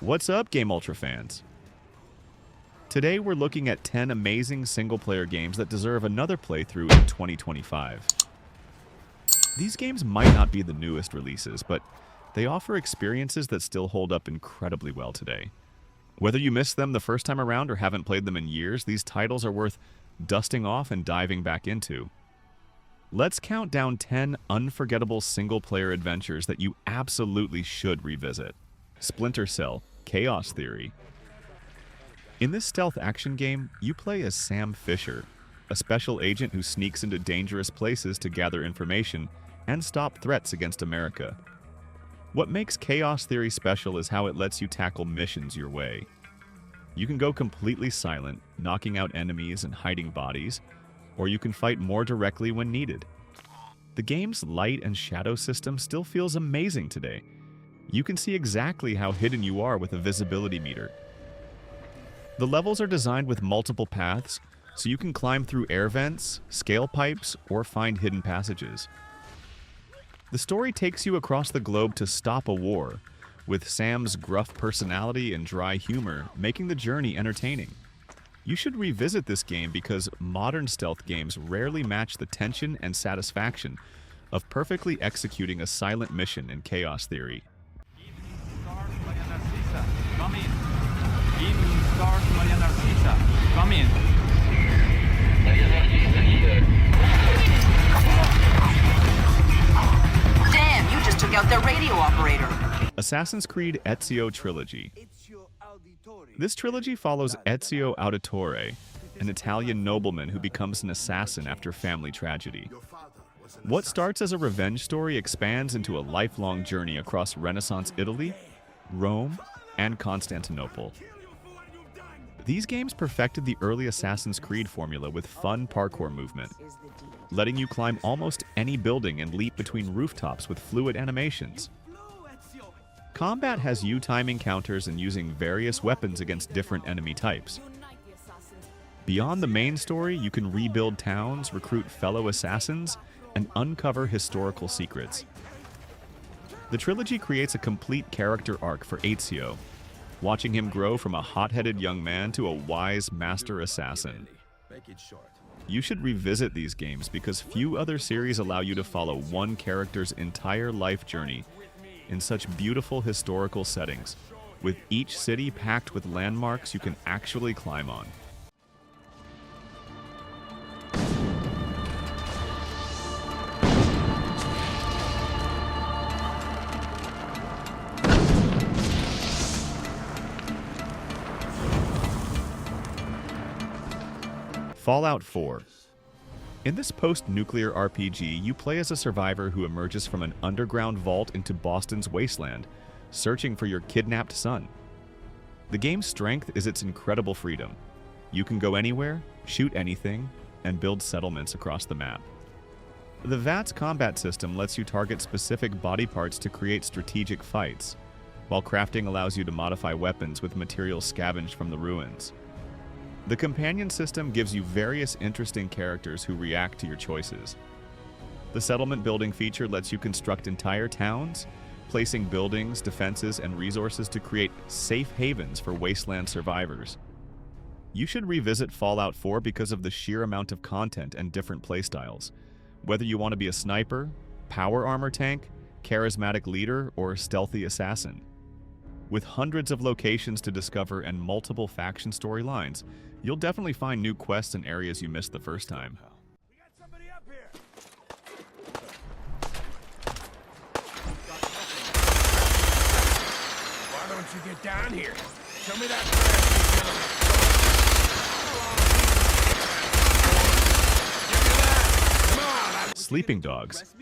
What's up, Game Ultra fans? Today we're looking at 10 amazing single-player games that deserve another playthrough in 2025. These games might not be the newest releases, but they offer experiences that still hold up incredibly well today. Whether you missed them the first time around or haven't played them in years, these titles are worth dusting off and diving back into. Let's count down 10 unforgettable single-player adventures that you absolutely should revisit. Splinter Cell, Chaos Theory. In this stealth action game, you play as Sam Fisher, a special agent who sneaks into dangerous places to gather information and stop threats against America. What makes Chaos Theory special is how it lets you tackle missions your way. You can go completely silent, knocking out enemies and hiding bodies, or you can fight more directly when needed. The game's light and shadow system still feels amazing today. You can see exactly how hidden you are with a visibility meter. The levels are designed with multiple paths, so you can climb through air vents, scale pipes, or find hidden passages. The story takes you across the globe to stop a war, with Sam's gruff personality and dry humor making the journey entertaining. You should revisit this game because modern stealth games rarely match the tension and satisfaction of perfectly executing a silent mission in Chaos Theory. Damn, you just took out their radio operator. Assassin's Creed Ezio Trilogy. This trilogy follows Ezio Auditore, an Italian nobleman who becomes an assassin after family tragedy. What starts as a revenge story expands into a lifelong journey across Renaissance Italy, Rome, and Constantinople. These games perfected the early Assassin's Creed formula with fun parkour movement, letting you climb almost any building and leap between rooftops with fluid animations. Combat has you-time encounters and using various weapons against different enemy types. Beyond the main story, you can rebuild towns, recruit fellow assassins, and uncover historical secrets. The trilogy creates a complete character arc for Ezio, watching him grow from a hot-headed young man to a wise master assassin. You should revisit these games because few other series allow you to follow one character's entire life journey in such beautiful historical settings, with each city packed with landmarks you can actually climb on. Fallout 4. In this post-nuclear RPG, you play as a survivor who emerges from an underground vault into Boston's wasteland, searching for your kidnapped son. The game's strength is its incredible freedom. You can go anywhere, shoot anything, and build settlements across the map. The VATS combat system lets you target specific body parts to create strategic fights, while crafting allows you to modify weapons with materials scavenged from the ruins. The companion system gives you various interesting characters who react to your choices. The settlement building feature lets you construct entire towns, placing buildings, defenses, and resources to create safe havens for wasteland survivors. You should revisit Fallout 4 because of the sheer amount of content and different playstyles. Whether you want to be a sniper, power armor tank, charismatic leader, or stealthy assassin. With hundreds of locations to discover and multiple faction storylines, you'll definitely find new quests and areas you missed the first time. We got somebody up here. Why don't you get down here? Show me that flash. Sleeping Dogs.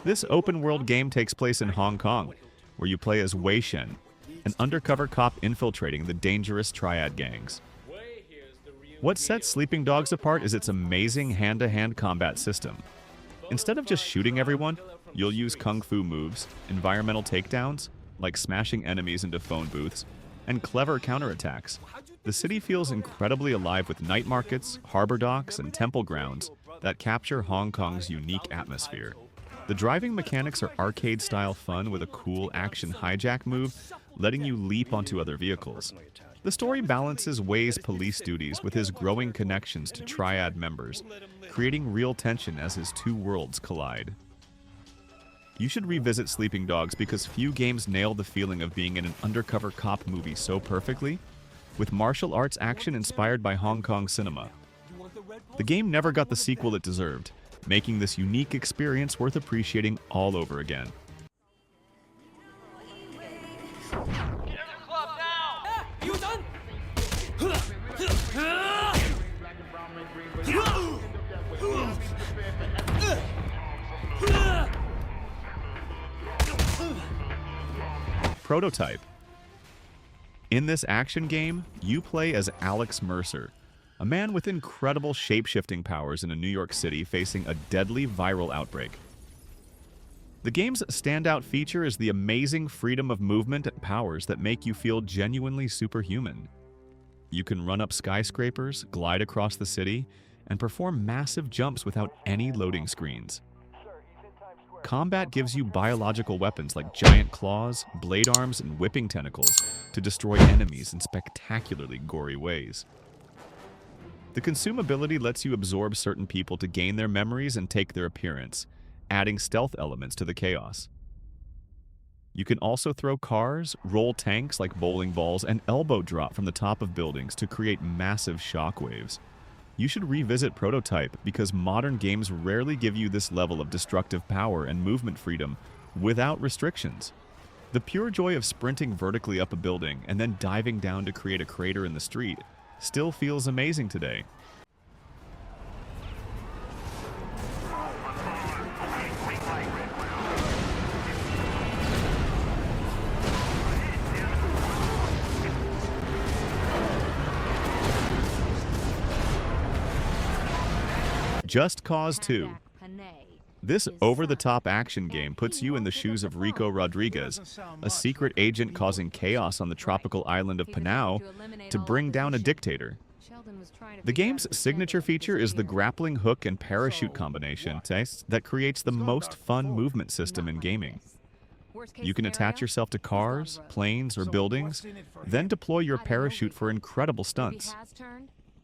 This open-world game takes place in Hong Kong, where you play as Wei Shen, an undercover cop infiltrating the dangerous triad gangs. What sets Sleeping Dogs apart is its amazing hand-to-hand combat system. Instead of just shooting everyone, you'll use kung fu moves, environmental takedowns, like smashing enemies into phone booths, and clever counterattacks. The city feels incredibly alive with night markets, harbor docks, and temple grounds that capture Hong Kong's unique atmosphere. The driving mechanics are arcade-style fun with a cool action hijack move letting you leap onto other vehicles. The story balances Wei's police duties with his growing connections to Triad members, creating real tension as his two worlds collide. You should revisit Sleeping Dogs because few games nail the feeling of being in an undercover cop movie so perfectly, with martial arts action inspired by Hong Kong cinema. The game never got the sequel it deserved, making this unique experience worth appreciating all over again. Prototype. In this action game, you play as Alex Mercer, a man with incredible shape-shifting powers in a New York City facing a deadly viral outbreak. The game's standout feature is the amazing freedom of movement and powers that make you feel genuinely superhuman. You can run up skyscrapers, glide across the city, and perform massive jumps without any loading screens. Combat gives you biological weapons like giant claws, blade arms, and whipping tentacles to destroy enemies in spectacularly gory ways. The consumability lets you absorb certain people to gain their memories and take their appearance, adding stealth elements to the chaos. You can also throw cars, roll tanks like bowling balls, and elbow drop from the top of buildings to create massive shockwaves. You should revisit Prototype because modern games rarely give you this level of destructive power and movement freedom without restrictions. The pure joy of sprinting vertically up a building and then diving down to create a crater in the street still feels amazing today. Just Cause 2. This over-the-top action game puts you in the shoes of Rico Rodriguez, a secret agent causing chaos on the tropical island of Panau to bring down a dictator. The game's signature feature is the grappling hook and parachute combination that creates the most fun movement system in gaming. You can attach yourself to cars, planes, or buildings, then deploy your parachute for incredible stunts.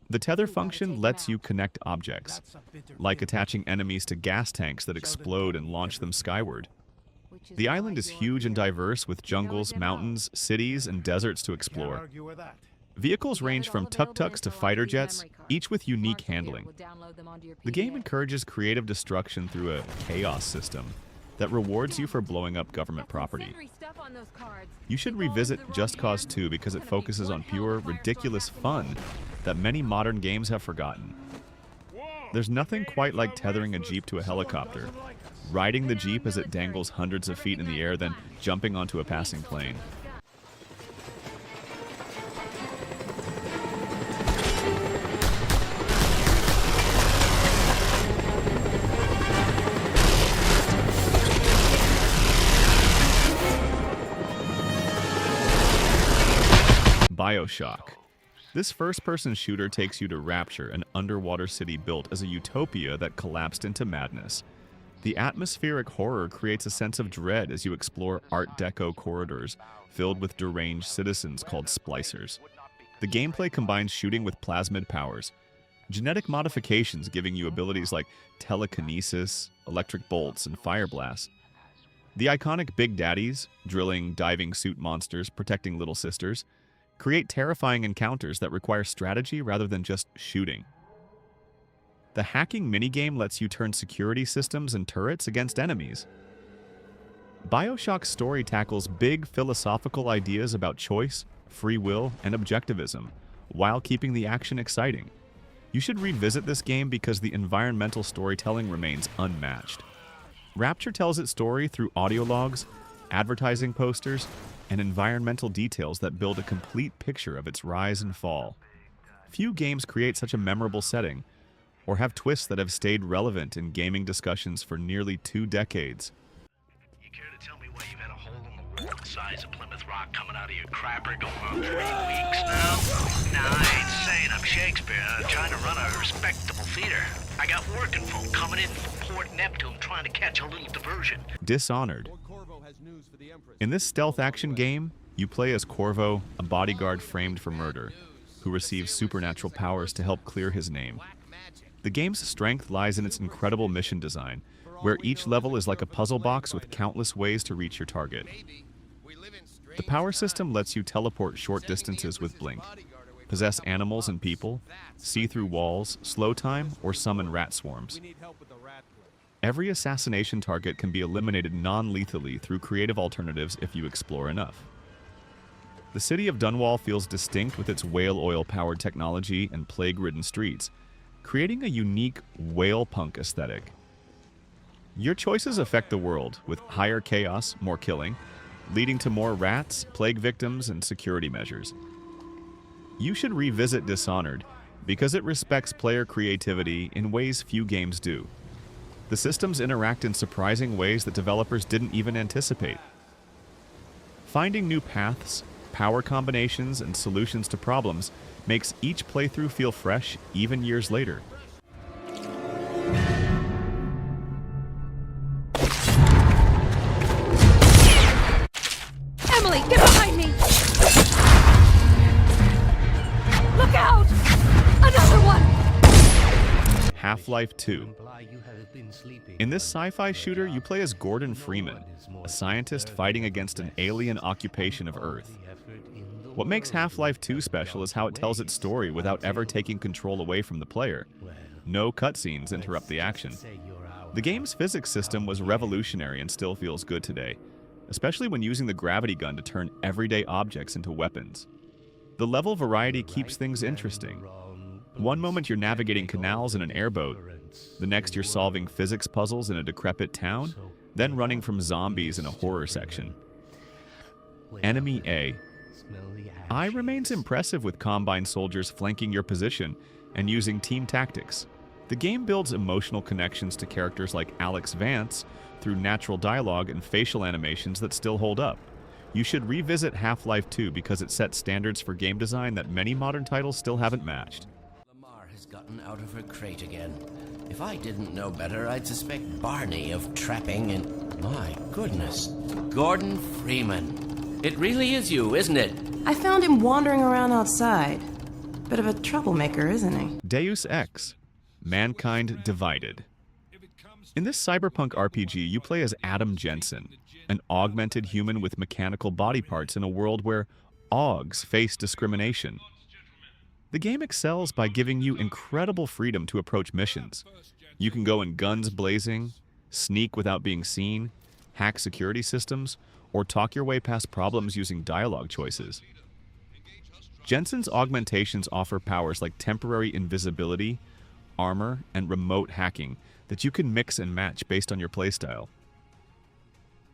The tether function lets you connect objects, like attaching enemies to gas tanks that explode and launch them skyward. The island is huge and diverse with jungles, mountains, cities, and deserts to explore. Vehicles range from tuk-tuks to fighter jets, each with unique handling. The game encourages creative destruction through a chaos system that rewards you for blowing up government property. You should revisit Just Cause 2 because it focuses on pure, ridiculous fun that many modern games have forgotten. There's nothing quite like tethering a Jeep to a helicopter, riding the Jeep as it dangles hundreds of feet in the air, then jumping onto a passing plane. Bioshock. This first-person shooter takes you to Rapture, an underwater city built as a utopia that collapsed into madness. The atmospheric horror creates a sense of dread as you explore Art Deco corridors filled with deranged citizens called splicers. The gameplay combines shooting with plasmid powers, genetic modifications giving you abilities like telekinesis, electric bolts, and fire blasts. The iconic Big Daddies, drilling diving suit monsters protecting little sisters, create terrifying encounters that require strategy rather than just shooting. The hacking minigame lets you turn security systems and turrets against enemies. Bioshock's story tackles big philosophical ideas about choice, free will, and objectivism, while keeping the action exciting. You should revisit this game because the environmental storytelling remains unmatched. Rapture tells its story through audio logs, advertising posters, and environmental details that build a complete picture of its rise and fall. Few games create such a memorable setting, or have twists that have stayed relevant in gaming discussions for nearly 2 decades. You care to tell me why you've had a hole in the wall the size of Plymouth Rock coming out of your crapper going on 3 weeks now? Nah, I ain't saying I'm Shakespeare. I'm trying to run a respectable theater. I got working folk coming in from Port Neptune trying to catch a little diversion. Dishonored. In this stealth action game, You play as Corvo, a bodyguard framed for murder, who receives supernatural powers to help clear his name. The game's strength lies in its incredible mission design, where each level is like a puzzle box with countless ways to reach your target. The power system lets you teleport short distances with Blink, possess animals and people, see through walls, slow time, or summon rat swarms. Every assassination target can be eliminated non-lethally through creative alternatives if you explore enough. The city of Dunwall feels distinct with its whale oil-powered technology and plague-ridden streets, creating a unique whale punk aesthetic. Your choices affect the world, with higher chaos, more killing, leading to more rats, plague victims, and security measures. You should revisit Dishonored because it respects player creativity in ways few games do. The systems interact in surprising ways that developers didn't even anticipate. Finding new paths, power combinations, and solutions to problems makes each playthrough feel fresh even years later. Emily, get behind me! Look out! Another one! Half-Life 2. In this sci-fi shooter, you play as Gordon Freeman, a scientist fighting against an alien occupation of Earth. What makes Half-Life 2 special is how it tells its story without ever taking control away from the player. No cutscenes interrupt the action. The game's physics system was revolutionary and still feels good today, especially when using the gravity gun to turn everyday objects into weapons. The level variety keeps things interesting. One moment you're navigating canals in an airboat, the next you're solving physics puzzles in a decrepit town, then running from zombies in a horror section. Enemy A. I remains impressive with Combine soldiers flanking your position and using team tactics. The game builds emotional connections to characters like Alex Vance through natural dialogue and facial animations that still hold up. You should revisit Half-Life 2 because it sets standards for game design that many modern titles still haven't matched. Lamar has gotten out of her crate again. If I didn't know better, I'd suspect Barney of trapping and... My goodness. Gordon Freeman. It really is you, isn't it? I found him wandering around outside. Bit of a troublemaker, isn't he? Deus Ex. Mankind Divided. In this cyberpunk RPG, you play as Adam Jensen, an augmented human with mechanical body parts in a world where AUGs face discrimination. The game excels by giving you incredible freedom to approach missions. You can go in guns blazing, sneak without being seen, hack security systems, or talk your way past problems using dialogue choices. Jensen's augmentations offer powers like temporary invisibility, armor, and remote hacking that you can mix and match based on your playstyle.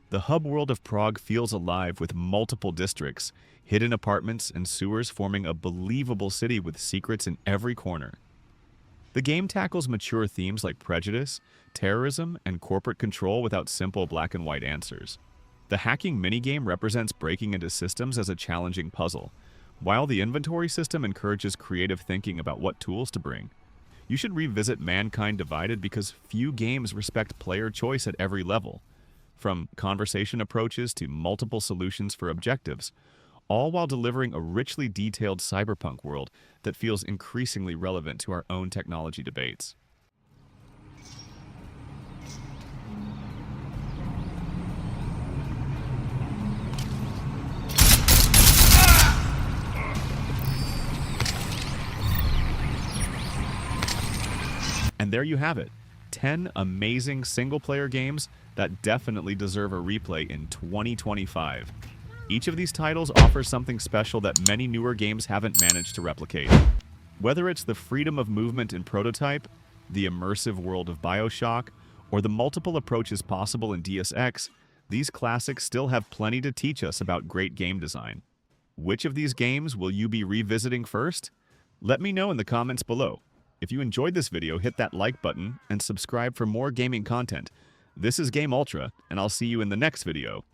The hub world of Prague feels alive with multiple districts, hidden apartments, and sewers forming a believable city with secrets in every corner. The game tackles mature themes like prejudice, terrorism, and corporate control without simple black and white answers. The hacking minigame represents breaking into systems as a challenging puzzle, while the inventory system encourages creative thinking about what tools to bring. You should revisit Mankind Divided because few games respect player choice at every level, from conversation approaches to multiple solutions for objectives, all while delivering a richly detailed cyberpunk world that feels increasingly relevant to our own technology debates. And there you have it, 10 amazing single-player games that definitely deserve a replay in 2025. Each of these titles offers something special that many newer games haven't managed to replicate. Whether it's the freedom of movement in Prototype, the immersive world of Bioshock, or the multiple approaches possible in Deus Ex, these classics still have plenty to teach us about great game design. Which of these games will you be revisiting first? Let me know in the comments below. If you enjoyed this video, hit that like button and subscribe for more gaming content. This is Game Ultra, and I'll see you in the next video.